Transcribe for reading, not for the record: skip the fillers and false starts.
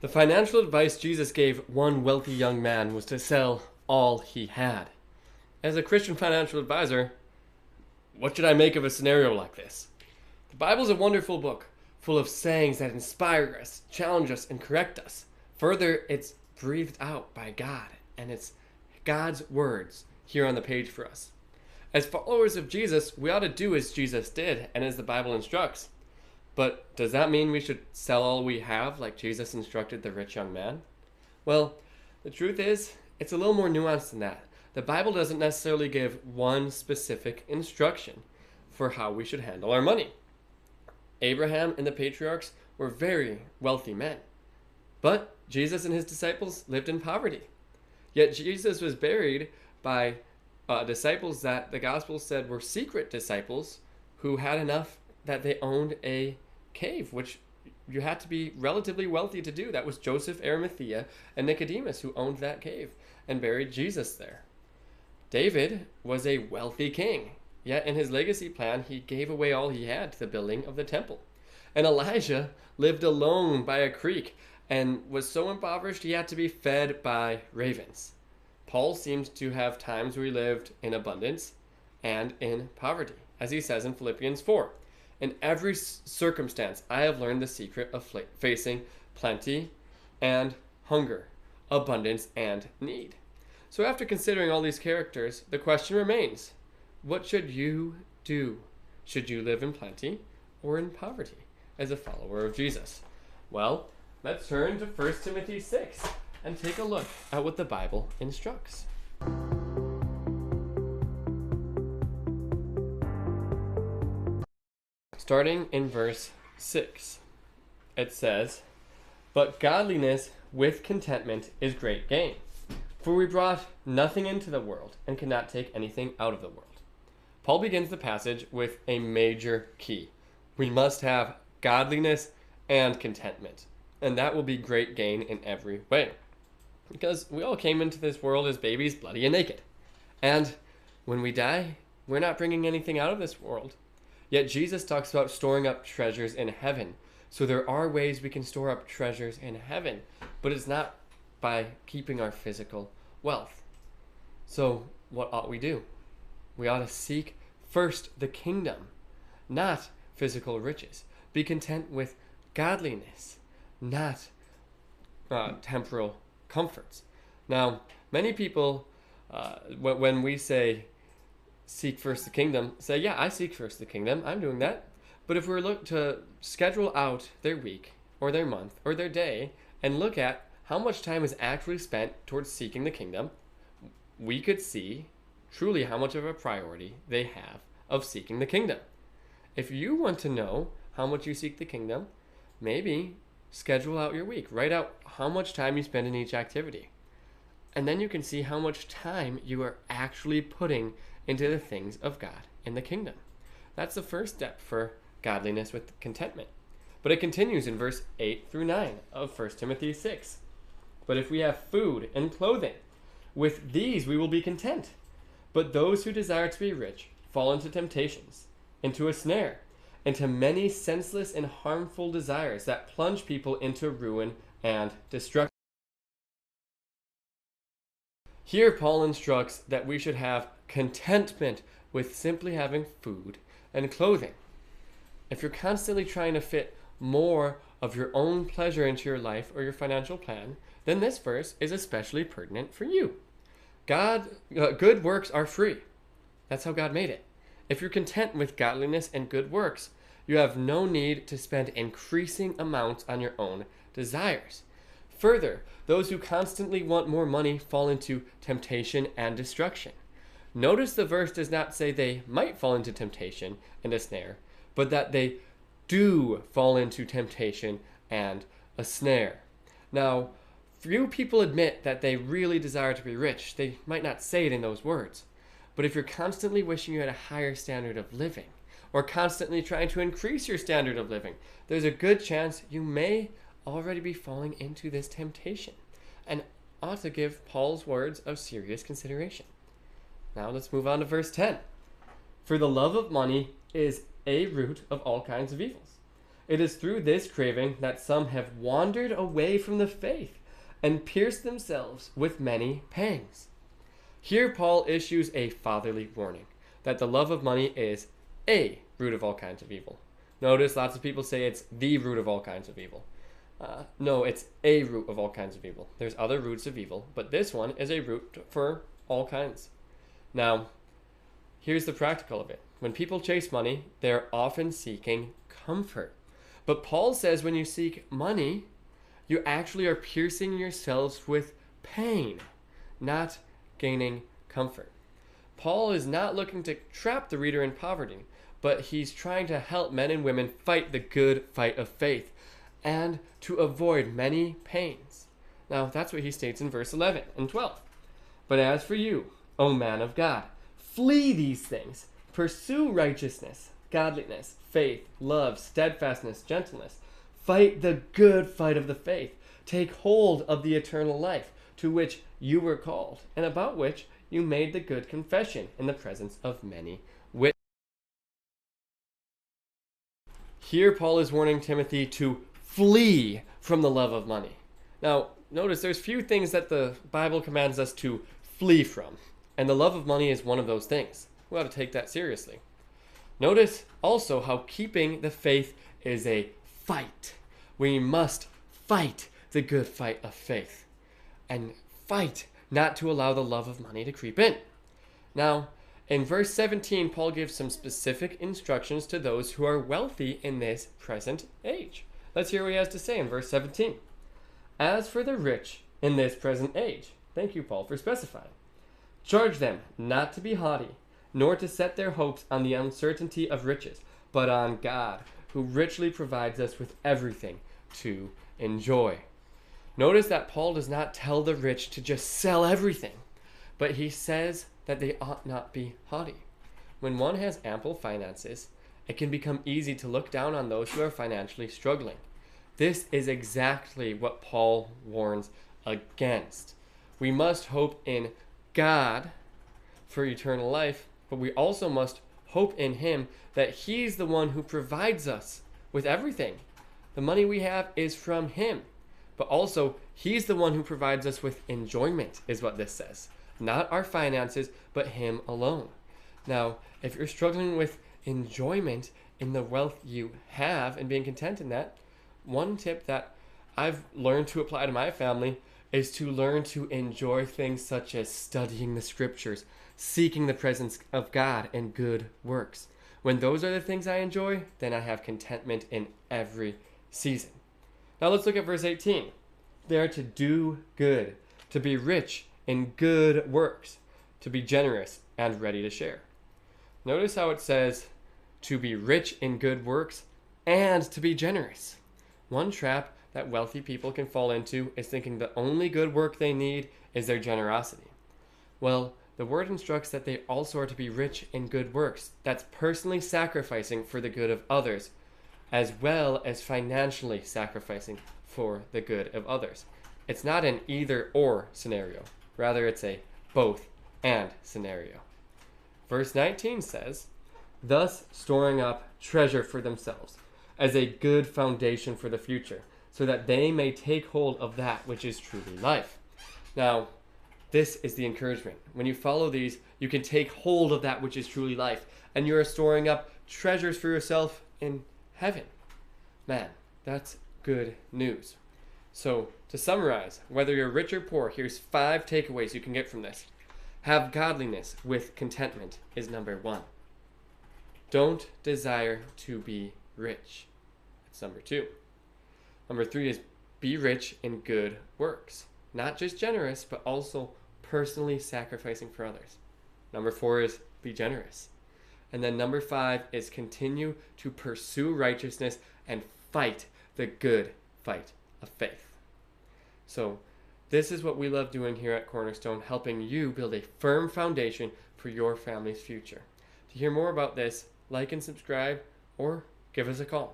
The financial advice Jesus gave one wealthy young man was to sell all he had. As a Christian financial advisor, what should I make of a scenario like this? The Bible's a wonderful book, full of sayings that inspire us, challenge us, and correct us. Further, it's breathed out by God, and it's God's words here on the page for us. As followers of Jesus, we ought to do as Jesus did and as the Bible instructs. But does that mean we should sell all we have like Jesus instructed the rich young man? Well, the truth is, it's a little more nuanced than that. The Bible doesn't necessarily give one specific instruction for how we should handle our money. Abraham and the patriarchs were very wealthy men. But Jesus and his disciples lived in poverty. Yet Jesus was buried by disciples that the gospel said were secret disciples who had enough that they owned a cave, which you had to be relatively wealthy to do. That was Joseph, Arimathea, and Nicodemus who owned that cave and buried Jesus there. David was a wealthy king, yet in his legacy plan he gave away all he had to the building of the temple. And Elijah lived alone by a creek and was so impoverished he had to be fed by ravens. Paul seems to have times where he lived in abundance and in poverty, as he says in Philippians 4. In every circumstance, I have learned the secret of facing plenty and hunger, abundance and need. So after considering all these characters, the question remains, what should you do? Should you live in plenty or in poverty as a follower of Jesus? Well, let's turn to 1 Timothy 6 and take a look at what the Bible instructs. Starting in verse 6, it says, "But godliness with contentment is great gain. For we brought nothing into the world and cannot take anything out of the world." Paul begins the passage with a major key. We must have godliness and contentment, and that will be great gain in every way. Because we all came into this world as babies, bloody and naked. And when we die, we're not bringing anything out of this world. Yet Jesus talks about storing up treasures in heaven. So there are ways we can store up treasures in heaven, but it's not by keeping our physical wealth. So what ought we do? We ought to seek first the kingdom, not physical riches. Be content with godliness, not temporal comforts. Now, many people, when we say seek first the kingdom, say, yeah, I seek first the kingdom, I'm doing that. But if we were to schedule out their week or their month or their day and look at how much time is actually spent towards seeking the kingdom, we could see truly how much of a priority they have of seeking the kingdom. If you want to know how much you seek the kingdom, maybe schedule out your week. Write out how much time you spend in each activity. And then you can see how much time you are actually putting into the things of God in the kingdom. That's the first step for godliness with contentment. But it continues in verse 8 through 9 of 1 Timothy 6. "But if we have food and clothing, with these we will be content. But those who desire to be rich fall into temptations, into a snare, into many senseless and harmful desires that plunge people into ruin and destruction." Here Paul instructs that we should have contentment with simply having food and clothing. If you're constantly trying to fit more of your own pleasure into your life or your financial plan, then this verse is especially pertinent for you. Good works are free. That's how God made it. If you're content with godliness and good works, you have no need to spend increasing amounts on your own desires. Further, those who constantly want more money fall into temptation and destruction. Notice the verse does not say they might fall into temptation and a snare, but that they do fall into temptation and a snare. Now, few people admit that they really desire to be rich. They might not say it in those words. But if you're constantly wishing you had a higher standard of living, or constantly trying to increase your standard of living, there's a good chance you may already be falling into this temptation and ought to give Paul's words of serious consideration. Now let's move on to verse 10. "For the love of money is a root of all kinds of evils, It is through this craving that some have wandered away from the faith and pierced themselves with many pangs. Here Paul issues a fatherly warning that the love of money is a root of all kinds of evil. Notice lots of people say it's the root of all kinds of evil. No, it's a root of all kinds of evil. There's other roots of evil, but this one is a root for all kinds. Now, here's the practical of it. When people chase money, they're often seeking comfort. But Paul says when you seek money, you actually are piercing yourselves with pain, not gaining comfort. Paul is not looking to trap the reader in poverty, but he's trying to help men and women fight the good fight of faith and to avoid many pains. Now, that's what he states in verse 11 and 12. But as for you, O man of God, flee these things. Pursue righteousness, godliness, faith, love, steadfastness, gentleness. Fight the good fight of the faith. Take hold of the eternal life to which you were called, and about which you made the good confession in the presence of many witnesses. Here Paul is warning Timothy to flee from the love of money. Now, notice there's few things that the Bible commands us to flee from, and the love of money is one of those things. We ought to take that seriously. Notice also how keeping the faith is a fight. We must fight the good fight of faith and fight not to allow the love of money to creep in. Now, in verse 17, Paul gives some specific instructions to those who are wealthy in this present age. Let's hear what he has to say in verse 17. As for the rich in this present age, thank you, Paul, for specifying. Charge them not to be haughty, nor to set their hopes on the uncertainty of riches, but on God, who richly provides us with everything to enjoy. Notice that Paul does not tell the rich to just sell everything, but he says that they ought not be haughty. When one has ample finances, it can become easy to look down on those who are financially struggling. This is exactly what Paul warns against. We must hope in God for eternal life, but we also must hope in Him that He's the one who provides us with everything. The money we have is from Him, but also He's the one who provides us with enjoyment, is what this says. Not our finances, but Him alone. Now, if you're struggling with enjoyment in the wealth you have and being content in that, one tip that I've learned to apply to my family is to learn to enjoy things such as studying the scriptures, seeking the presence of God, and good works. When those are the things I enjoy, then I have contentment in every season. Now let's look at verse 18. They are to do good, to be rich in good works, to be generous and ready to share. Notice how it says to be rich in good works and to be generous. One trap that wealthy people can fall into is thinking the only good work they need is their generosity. Well, the word instructs that they also are to be rich in good works. That's personally sacrificing for the good of others, as well as financially sacrificing for the good of others. It's not an either or scenario. Rather, it's a both and scenario. Verse 19 says, thus storing up treasure for themselves as a good foundation for the future, so that they may take hold of that which is truly life. Now, this is the encouragement. When you follow these, you can take hold of that which is truly life, and you are storing up treasures for yourself in heaven. Man, that's good news. So, to summarize, whether you're rich or poor, here's 5 takeaways you can get from this. Have godliness with contentment is number 1. Don't desire to be rich. That's number 2. Number 3 is be rich in good works. Not just generous, but also personally sacrificing for others. Number 4 is be generous. And then number 5 is continue to pursue righteousness and fight the good fight of faith. So this is what we love doing here at Cornerstone, helping you build a firm foundation for your family's future. To hear more about this, like and subscribe, or give us a call.